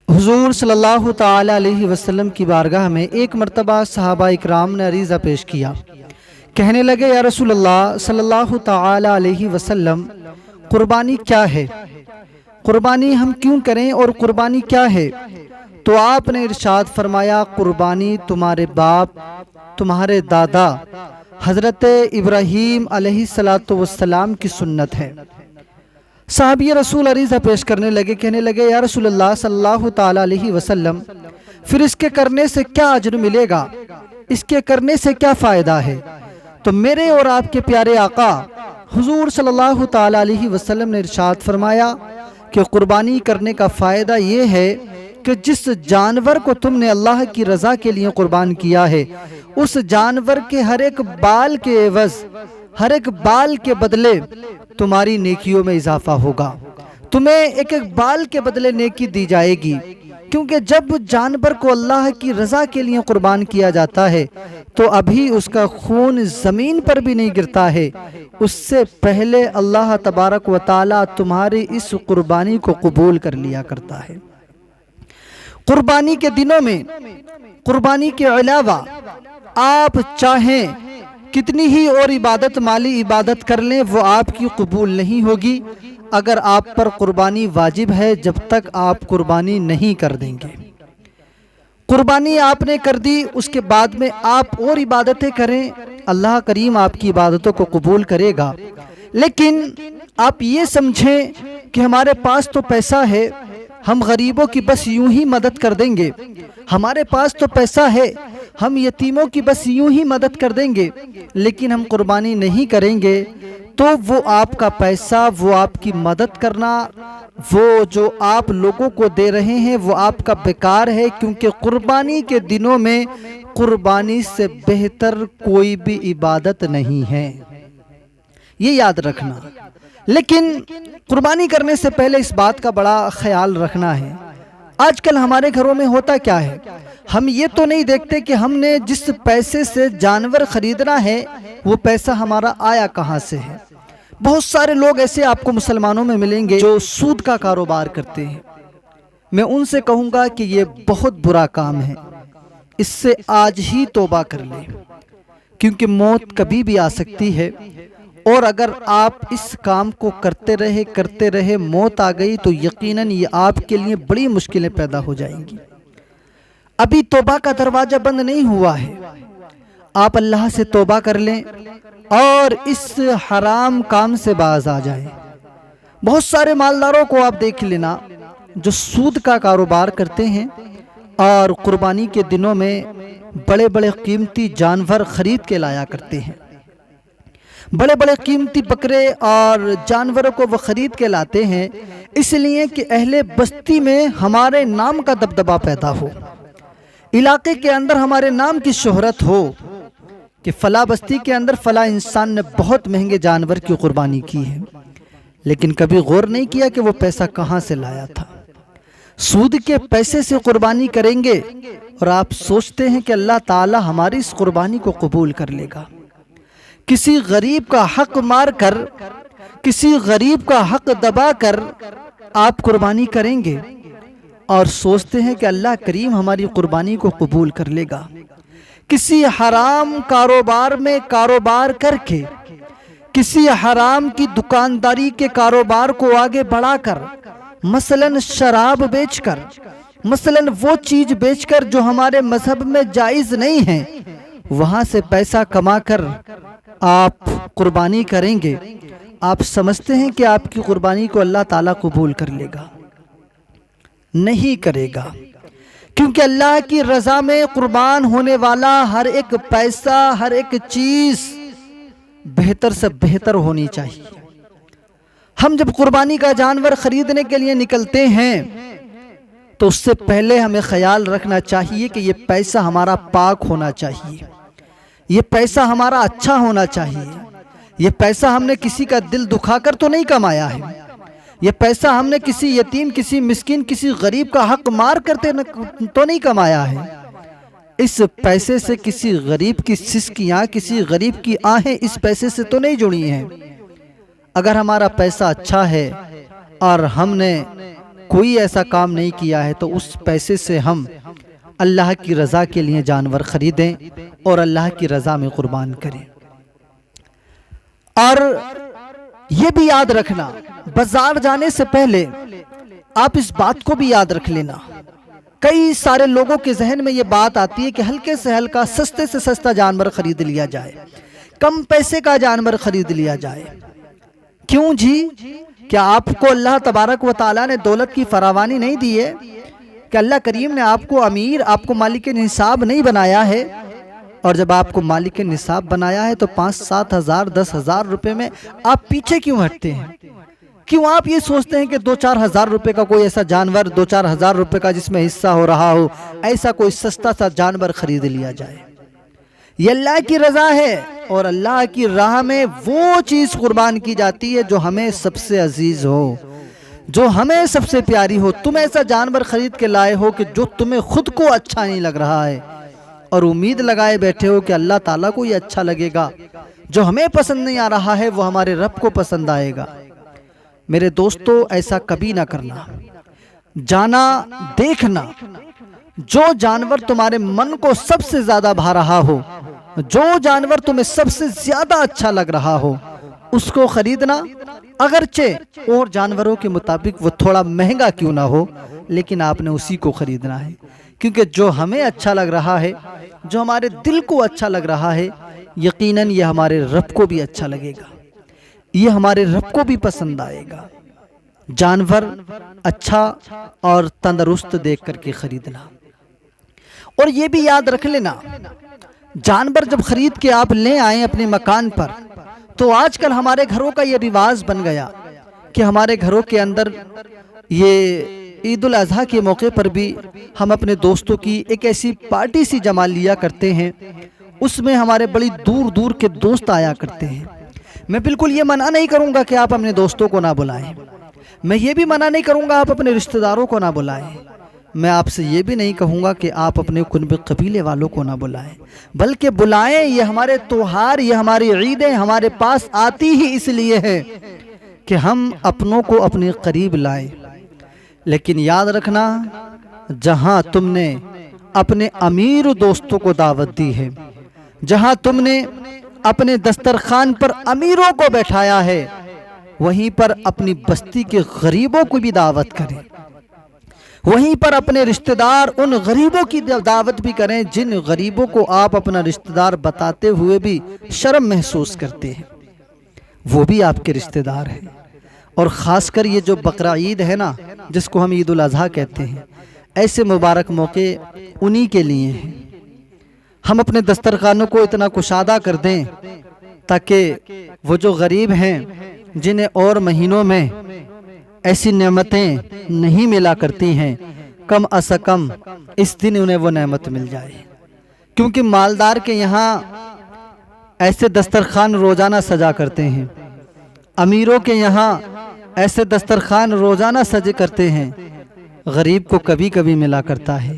हुजूर सल्लल्लाहु ताला अलैहि वसल्लम की बारगाह में एक मरतबा सहाबा इकराम ने अरीज़ा पेश किया। कहने लगे, या रसूल अल्लाह सल्लल्लाहु ताला अलैहि वसल्लम, कुर्बानी क्या है? कुर्बानी हम क्यों करें और कुर्बानी क्या है? तो आपने इरशाद फरमाया, कुर्बानी तुम्हारे बाप, तुम्हारे दादा हज़रत इब्राहीम अलैहिस्सलातु वस्सलाम की सुन्नत है। साहबी रसूल अरीज़ा पेश करने लगे, कहने लगे, या रसूल अल्लाह सल्लल्लाहु ताला अलैहि वसल्लम, फिर इसके करने से क्या अजर मिलेगा? इसके करने से क्या फ़ायदा है? तो मेरे और आपके प्यारे आका हुजूर सल्लल्लाहु ताला अलैहि वसल्लम ने इरशाद फरमाया कि कुर्बानी करने का फ़ायदा ये है कि जिस जानवर को तुमने अल्लाह की रज़ा के लिए कुर्बान किया है, उस जानवर के हर एक बाल के एवज़, हर एक बाल के बदले तुम्हारी नेकियों में इजाफा होगा। तुम्हें एक एक बाल के बदले नेकी दी जाएगी, क्योंकि जब जानवर को अल्लाह की रज़ा के लिए कुर्बान किया जाता है तो अभी उसका खून ज़मीन पर भी नहीं गिरता है, उससे पहले अल्लाह तबारक व ताला तुम्हारी इस कुर्बानी को कबूल कर लिया करता है। कुर्बानी के दिनों में कुर्बानी के अलावा आप चाहें कितनी ही और इबादत, माली इबादत कर लें, वो आपकी कबूल नहीं होगी अगर आप पर कुर्बानी वाजिब है, जब तक आप कुर्बानी नहीं कर देंगे। कुर्बानी आपने कर दी, उसके बाद में आप और इबादतें करें, अल्लाह करीम आपकी इबादतों को कबूल करेगा। लेकिन आप ये समझें कि हमारे पास तो पैसा है, हम गरीबों की बस यूं ही मदद कर देंगे, हमारे पास तो पैसा है, हम यतीमों की बस यूं ही मदद कर देंगे, लेकिन हम कुर्बानी नहीं करेंगे, तो वो आपका पैसा, वो आपकी मदद करना, वो जो आप लोगों को दे रहे हैं, वो आपका बेकार है। क्योंकि कुर्बानी के दिनों में कुर्बानी से बेहतर कोई भी इबादत नहीं है, ये याद रखना। लेकिन कुर्बानी करने से पहले इस बात का बड़ा ख्याल रखना है। आजकल हमारे घरों में होता क्या है, हम ये तो नहीं देखते कि हमने जिस पैसे से जानवर खरीदना है वो पैसा हमारा आया कहाँ से है। बहुत सारे लोग ऐसे आपको मुसलमानों में मिलेंगे जो सूद का कारोबार करते हैं। मैं उनसे कहूँगा कि ये बहुत बुरा काम है, इससे आज ही तौबा कर ले, क्योंकि मौत कभी भी आ सकती है। और अगर आप इस काम को करते रहे मौत आ गई तो यकीनन ये आपके लिए बड़ी मुश्किलें पैदा हो जाएंगी। अभी तौबा का दरवाज़ा बंद नहीं हुआ है, आप अल्लाह से तौबा कर लें और इस हराम काम से बाज आ जाएं। बहुत सारे मालदारों को आप देख लेना जो सूद का कारोबार करते हैं और कुर्बानी के दिनों में बड़े बड़े कीमती जानवर खरीद के लाया करते हैं। बड़े बड़े कीमती बकरे और जानवरों को वो खरीद के लाते हैं इसलिए कि अहले बस्ती में हमारे नाम का दबदबा पैदा हो, इलाके के अंदर हमारे नाम की शोहरत हो कि फला बस्ती के अंदर फला इंसान ने बहुत महंगे जानवर की कुर्बानी की है। लेकिन कभी गौर नहीं किया कि वो पैसा कहाँ से लाया था। सूद के पैसे से कुर्बानी करेंगे और आप सोचते हैं कि अल्लाह ताला हमारी इस कुर्बानी को कबूल कर लेगा। किसी गरीब का हक मार कर, किसी गरीब का हक दबा कर आप कुर्बानी करेंगे और सोचते हैं कि अल्लाह करीम हमारी कुर्बानी को कबूल कर लेगा। किसी हराम कारोबार में कारोबार करके, किसी हराम की दुकानदारी के कारोबार को आगे बढ़ाकर, मसलन शराब बेचकर, मसलन वो चीज बेचकर जो हमारे मजहब में जायज नहीं है, वहां से पैसा कमाकर आप कुर्बानी करेंगे। आप समझते हैं कि आपकी कुर्बानी को अल्लाह ताला कबूल कर लेगा? नहीं करेगा, क्योंकि अल्लाह की रज़ा में कुर्बान होने वाला हर एक पैसा, हर एक चीज बेहतर से बेहतर होनी चाहिए। हम जब कुर्बानी का जानवर खरीदने के लिए निकलते हैं तो उससे पहले हमें ख्याल रखना चाहिए कि ये पैसा हमारा पाक होना चाहिए, ये पैसा हमारा अच्छा होना चाहिए, ये पैसा हमने किसी का दिल दुखाकर तो नहीं कमाया है, ये पैसा हमने किसी यतीम, किसी मिस्किन, किसी गरीब का हक मार करते तो नहीं कमाया है। इस पैसे से किसी गरीब की सिसकियाँ, किसी गरीब की आहें इस पैसे से तो नहीं जुड़ी हैं। अगर हमारा पैसा अच्छा है और हमने कोई ऐसा काम नहीं किया है तो उस पैसे से हम अल्लाह की रज़ा के लिए जानवर खरीदें और अल्लाह की रज़ा में कुर्बान करें। और ये भी याद रखना, बाजार जाने से पहले आप इस बात को भी याद रख लेना, कई सारे लोगों के जहन में ये बात आती है कि हल्के से हल्का, सस्ते से सस्ता जानवर खरीद लिया जाए, कम पैसे का जानवर खरीद लिया जाए। क्यों जी? क्या आपको अल्लाह तबारक व तआला ने दौलत की फरावानी नहीं दी है? कि अल्लाह करीम ने आपको अमीर, आपको मालिक निसाब नहीं बनाया है? और जब आपको मालिक निसाब बनाया है तो 5-7 हज़ार 10,000 रुपए में आप पीछे क्यों हटते हैं? क्यों आप ये सोचते हैं कि 2-4 हज़ार रुपए का कोई ऐसा जानवर, 2-4 हज़ार रुपए का जिसमें हिस्सा हो रहा हो, ऐसा कोई सस्ता सा जानवर खरीद लिया जाए? ये अल्लाह की रज़ा है और अल्लाह की राह में वो चीज़ कुर्बान की जाती है जो हमें सबसे अजीज हो, जो हमें सबसे प्यारी हो। तुम ऐसा जानवर खरीद के लाए हो कि जो तुम्हें खुद को अच्छा नहीं लग रहा है और उम्मीद लगाए बैठे हो कि अल्लाह ताला को ये अच्छा लगेगा। जो हमें पसंद नहीं आ रहा है वो हमारे रब को पसंद आएगा। मेरे दोस्तों, ऐसा कभी ना करना। जाना, देखना, जो जानवर तुम्हारे मन को सबसे ज्यादा भा रहा हो, जो जानवर तुम्हें सबसे ज्यादा अच्छा लग रहा हो, उसको खरीदना। अगरचे और जानवरों के मुताबिक वो थोड़ा महंगा क्यों ना हो, लेकिन आपने उसी को खरीदना है। क्योंकि जो हमें अच्छा लग रहा है, जो हमारे दिल को अच्छा लग रहा है, यकीनन ये हमारे रब को भी अच्छा लगेगा, ये हमारे रब को भी पसंद आएगा। जानवर अच्छा और तंदुरुस्त देख करके खरीदना। और ये भी याद रख लेना, जानवर जब खरीद के आप ले आए अपने मकान पर, तो आजकल हमारे घरों का ये रिवाज बन गया कि हमारे घरों के अंदर ये ईद उल अज़हा के मौके पर भी हम अपने दोस्तों की एक ऐसी पार्टी सी जमा लिया करते हैं। उसमें हमारे बड़ी दूर दूर के दोस्त आया करते हैं। मैं बिल्कुल ये मना नहीं करूँगा कि आप अपने दोस्तों को ना बुलाएं, मैं ये भी मना नहीं करूँगा आप अपने रिश्तेदारों को ना बुलाएं, मैं आपसे ये भी नहीं कहूँगा कि आप अपने कुनबे कबीले वालों को ना बुलाएं, बल्कि बुलाएं। ये हमारे त्योहार, ये हमारी ईदें हमारे पास आती ही इसलिए है कि हम अपनों को अपने करीब लाएं। लेकिन याद रखना, जहाँ तुमने अपने अमीर दोस्तों को दावत दी है, जहाँ तुमने अपने दस्तरखान पर अमीरों को बैठाया है, वहीं पर अपनी बस्ती के गरीबों को भी दावत करें। वहीं पर अपने रिश्तेदार, उन गरीबों की दावत भी करें जिन गरीबों को आप अपना रिश्तेदार बताते हुए भी शर्म महसूस करते हैं, वो भी आपके रिश्तेदार हैं। और ख़ासकर ये जो बकरा ईद है ना, जिसको हम ईद उल अज़हा कहते हैं, ऐसे मुबारक मौके उन्हीं के लिए हैं। हम अपने दस्तरखानों को इतना कुशादा कर दें ताकि वो जो गरीब हैं, जिन्हें और महीनों में ऐसी नेमतें नहीं मिला करती हैं, कम अस कम इस दिन उन्हें वो नेमत मिल जाए। क्योंकि मालदार के यहाँ ऐसे दस्तरखान रोज़ाना सजा करते हैं, अमीरों के यहाँ ऐसे दस्तरखान रोज़ाना सजे करते हैं, गरीब को कभी कभी मिला करता है।